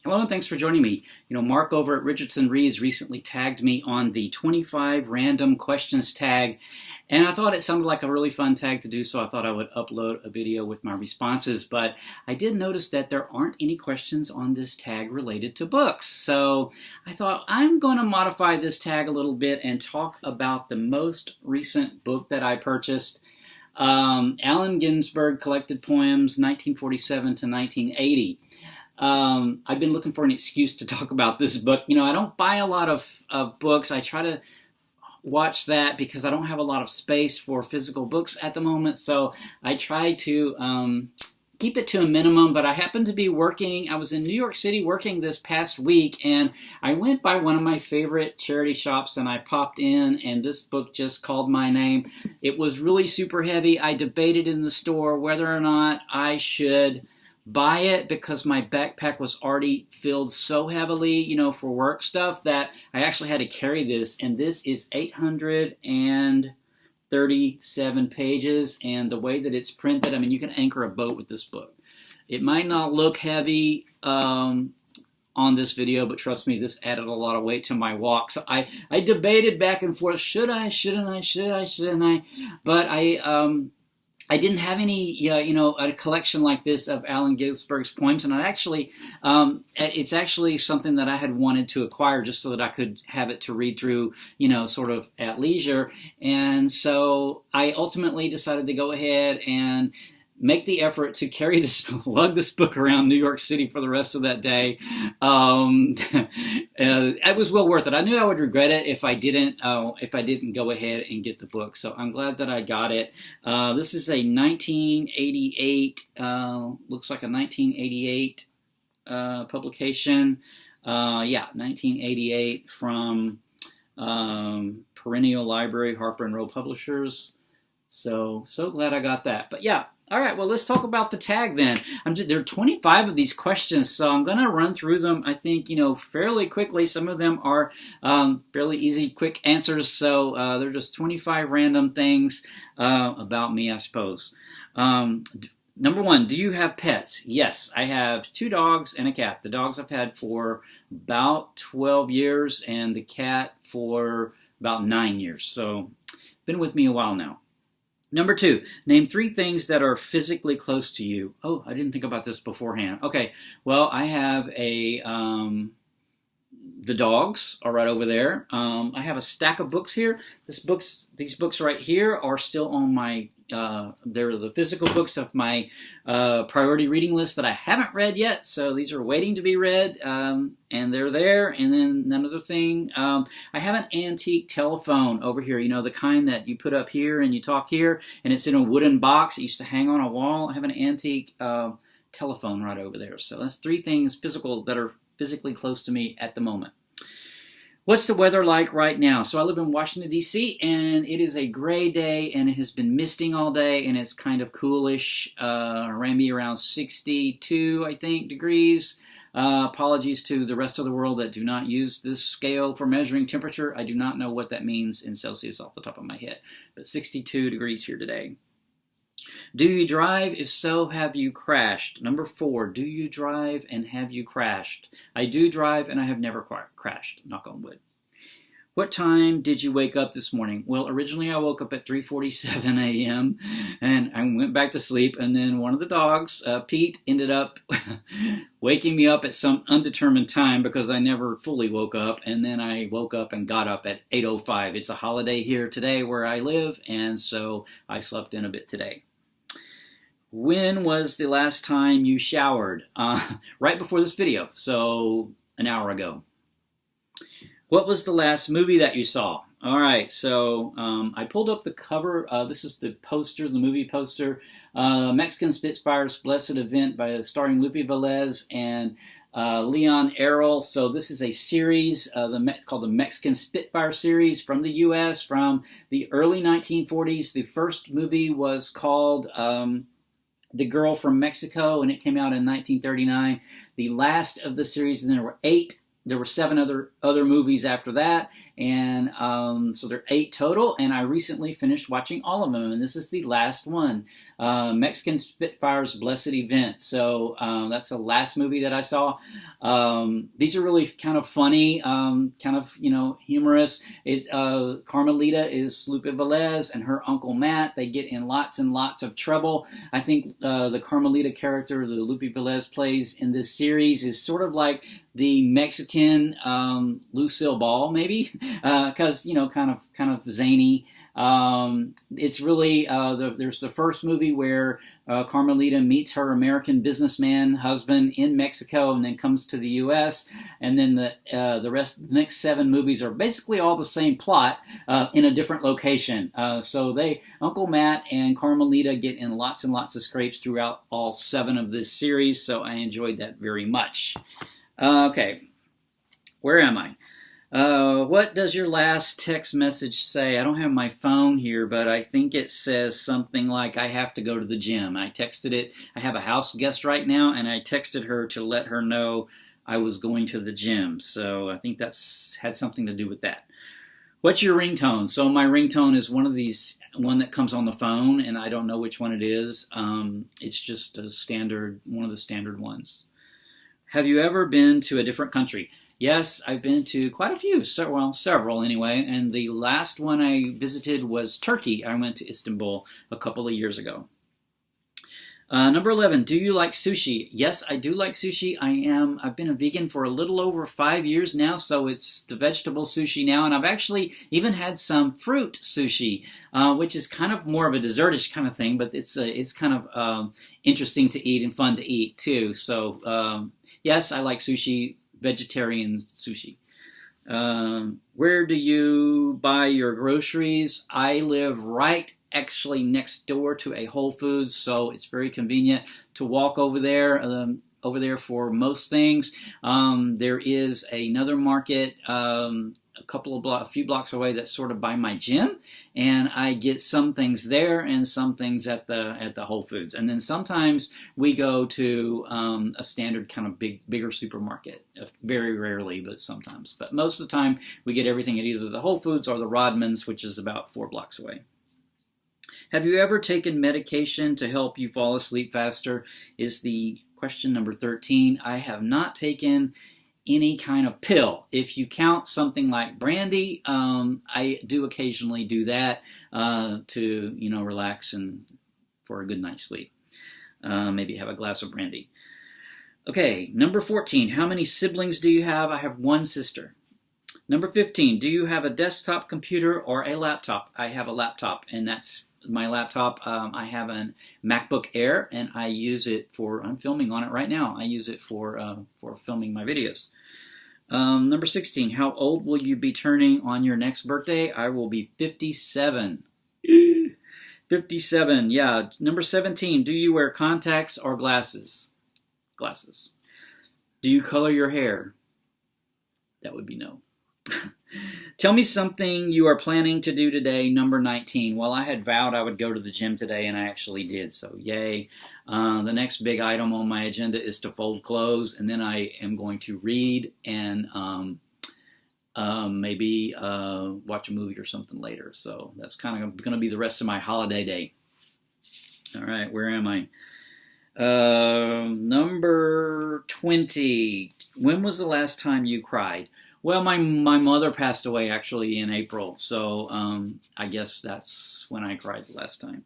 Hello and thanks for joining me. Mark over at Richardson Reads recently tagged me on the 25 random questions tag, and I thought it sounded like a really fun tag to do, so I thought I would upload a video with my responses. But I did notice that there aren't any questions on this tag related to books, so I thought I'm going to modify this tag a little bit and talk about the most recent book that I purchased. Allen Ginsberg Collected Poems, 1947 to 1980. I've been looking for an excuse to talk about this book. I don't buy a lot of books. I try to watch that because I don't have a lot of space for physical books at the moment. So I try to keep it to a minimum. But I happened to be working. I was in New York City working this past week, and I went by one of my favorite charity shops, and I popped in, and this book just called my name. It was really super heavy. I debated in the store whether or not I should buy it because my backpack was already filled so heavily, for work stuff, that I actually had to carry this. And this is 837 pages, and the way that it's printed, you can anchor a boat with this book. It might not look heavy on this video, but trust me, this added a lot of weight to my walk. So I debated back and forth, should I, shouldn't I? But I didn't have any, a collection like this of Allen Ginsberg's poems, and it's actually something that I had wanted to acquire just so that I could have it to read through, sort of at leisure. And so I ultimately decided to go ahead and make the effort to lug this book around New York City for the rest of that day. It was well worth it. I knew I would regret it if I didn't go ahead and get the book. So I'm glad that I got it. This is a 1988, looks like a 1988 publication. 1988 from Perennial Library, Harper and Row Publishers. So glad I got that. But yeah. All right, well, let's talk about the tag then. There are 25 of these questions, so I'm going to run through them, I think, fairly quickly. Some of them are fairly easy, quick answers, so they're just 25 random things about me, I suppose. Number one, do you have pets? Yes, I have 2 dogs and a cat. The dogs I've had for about 12 years, and the cat for about 9 years, so been with me a while now. Number 2, name 3 things that are physically close to you. Oh, I didn't think about this beforehand. Okay, well, I have the dogs are right over there. I have a stack of books here. These books right here are still on my, they're the physical books of my priority reading list that I haven't read yet. So these are waiting to be read, and they're there. And then another thing, I have an antique telephone over here, the kind that you put up here and you talk here, and it's in a wooden box. It used to hang on a wall. I have an antique telephone right over there. So that's 3 things physical that are physically close to me at the moment. What's the weather like right now? So I live in Washington, D.C., and it is a gray day, and it has been misting all day, and it's kind of coolish, around 62, I think, degrees. Apologies to the rest of the world that do not use this scale for measuring temperature. I do not know what that means in Celsius off the top of my head, but 62 degrees here today. Do you drive? If so, have you crashed? Number 4, do you drive and have you crashed? I do drive and I have never crashed, knock on wood. What time did you wake up this morning? Well, originally I woke up at 3:47 a.m. and I went back to sleep, and then one of the dogs, Pete, ended up waking me up at some undetermined time because I never fully woke up, and then I woke up and got up at 8:05. It's a holiday here today where I live, and so I slept in a bit today. When was the last time you showered? Right before this video, so an hour ago. What was the last movie that you saw? All right, so I pulled up the cover. This is the poster, the movie poster. Mexican Spitfires Blessed Event starring Lupe Velez and Leon Errol. So this is a series called the Mexican Spitfire series from the U.S. from the early 1940s. The first movie was called The Girl from Mexico, and it came out in 1939. The last of the series, and there were 7 other movies after that, And so there are 8 total, and I recently finished watching all of them, and this is the last one, Mexican Spitfire's Blessed Event. So that's the last movie that I saw. These are really kind of funny, kind of, humorous. It's Carmelita is Lupe Velez, and her Uncle Matt. They get in lots and lots of trouble. I think the Carmelita character that Lupe Velez plays in this series is sort of like the Mexican Lucille Ball, maybe, because kind of zany. It's really there's the first movie where Carmelita meets her American businessman husband in Mexico and then comes to the U.S. And then the next 7 movies are basically all the same plot in a different location. So Uncle Matt and Carmelita get in lots and lots of scrapes throughout all 7 of this series. So I enjoyed that very much. Okay, where am I? What does your last text message say? I don't have my phone here, but I think it says something like, I have to go to the gym. I texted it. I have a house guest right now, and I texted her to let her know I was going to the gym. So I think that's had something to do with that. What's your ringtone? So my ringtone is one that comes on the phone, and I don't know which one it is. It's just one of the standard ones. Have you ever been to a different country? Yes, I've been to quite a few, several anyway, and the last one I visited was Turkey. I went to Istanbul a couple of years ago. Number 11, do you like sushi? Yes, I do like sushi. I've been a vegan for a little over 5 years now, so it's the vegetable sushi now, and I've actually even had some fruit sushi, which is kind of more of a dessertish kind of thing, but it's kind of interesting to eat and fun to eat too. So yes, I like sushi, vegetarian sushi. Where do you buy your groceries? I live actually next door to a Whole Foods, so it's very convenient to walk over there for most things. There is another market a few blocks away that's sort of by my gym, and I get some things there and some things at the Whole Foods. And then sometimes we go to a standard kind of bigger supermarket. Very rarely, but sometimes. But most of the time we get everything at either the Whole Foods or the Rodman's, which is about 4 blocks away. Have you ever taken medication to help you fall asleep faster? Is the question number 13. I have not taken any kind of pill. If you count something like brandy, I do occasionally do that to relax and for a good night's sleep. Maybe have a glass of brandy. Okay, number 14. How many siblings do you have? I have 1 sister. Number 15. Do you have a desktop computer or a laptop? I have a laptop, and that's my laptop. I have a MacBook Air, and I use it I'm filming on it right now. I use it for filming my videos. Number 16, how old will you be turning on your next birthday? I will be 57. 57, yeah. Number 17, do you wear contacts or glasses? Glasses. Do you color your hair? That would be no. Tell me something you are planning to do today, number 19. Well, I had vowed I would go to the gym today, and I actually did, so yay. The next big item on my agenda is to fold clothes, and then I am going to read and maybe watch a movie or something later. So that's kind of going to be the rest of my holiday day. All right, where am I? Number 20. When was the last time you cried? Well, my mother passed away actually in April, so I guess that's when I cried the last time.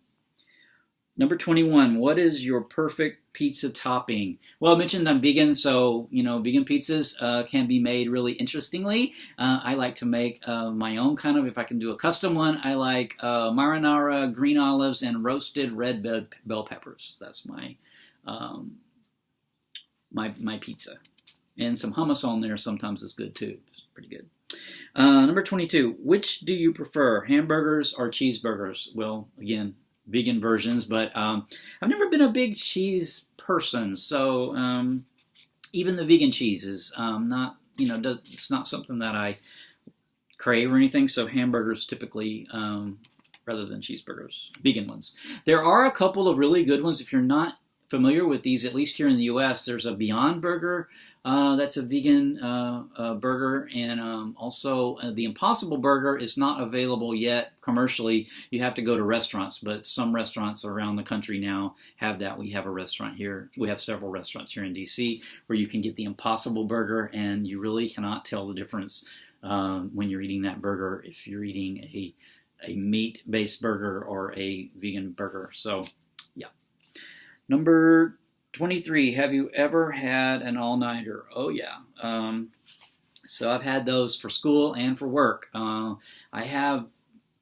Number 21, what is your perfect pizza topping? Well, I mentioned I'm vegan, so vegan pizzas can be made really interestingly. I like to make my own kind of, if I can do a custom one, I like marinara, green olives, and roasted red bell peppers. That's my my pizza. And some hummus on there sometimes is good too. It's pretty good. Number 22, which do you prefer, hamburgers or cheeseburgers? Well, again, vegan versions, but I've never been a big cheese person, so even the vegan cheese is not, it's not something that I crave or anything, so hamburgers typically rather than cheeseburgers, vegan ones. There are a couple of really good ones. If you're not familiar with these, at least here in the U.S., there's a Beyond Burger That's a vegan burger, and also the Impossible Burger is not available yet commercially. You have to go to restaurants, but some restaurants around the country now have that. We have a restaurant here. We have several restaurants here in DC where you can get the Impossible Burger, and you really cannot tell the difference when you're eating that burger if you're eating a meat-based burger or a vegan burger. So, yeah. Number 23, have you ever had an all-nighter? Oh, yeah. So I've had those for school and for work. I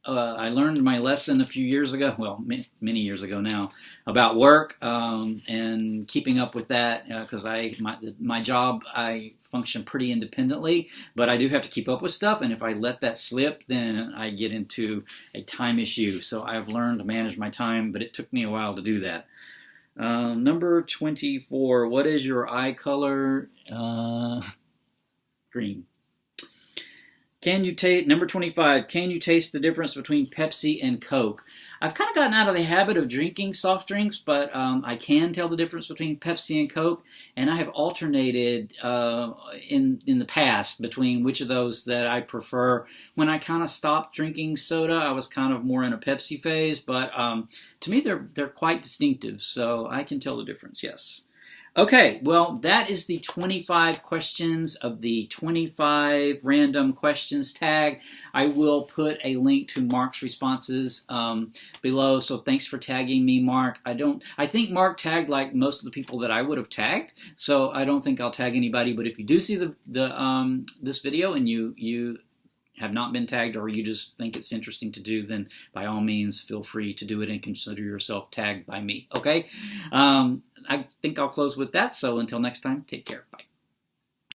learned my lesson a few years ago, well, many years ago now, about work and keeping up with that because my job, I function pretty independently, but I do have to keep up with stuff, and if I let that slip, then I get into a time issue. So I've learned to manage my time, but it took me a while to do that. Number 24, what is your eye color? Green. Number 25, can you taste the difference between Pepsi and Coke? I've kind of gotten out of the habit of drinking soft drinks, but I can tell the difference between Pepsi and Coke, and I have alternated in the past between which of those that I prefer. When I kind of stopped drinking soda, I was kind of more in a Pepsi phase, but to me they're quite distinctive, so I can tell the difference, yes. Okay, well, that is the 25 questions of the 25 random questions tag. I will put a link to Mark's responses below, so thanks for tagging me, Mark. I think Mark tagged like most of the people that I would have tagged, so I don't think I'll tag anybody, but if you do see this video and you have not been tagged or you just think it's interesting to do, then by all means feel free to do it and consider yourself tagged by me, okay? I think I'll close with that, so until next time, take care. Bye.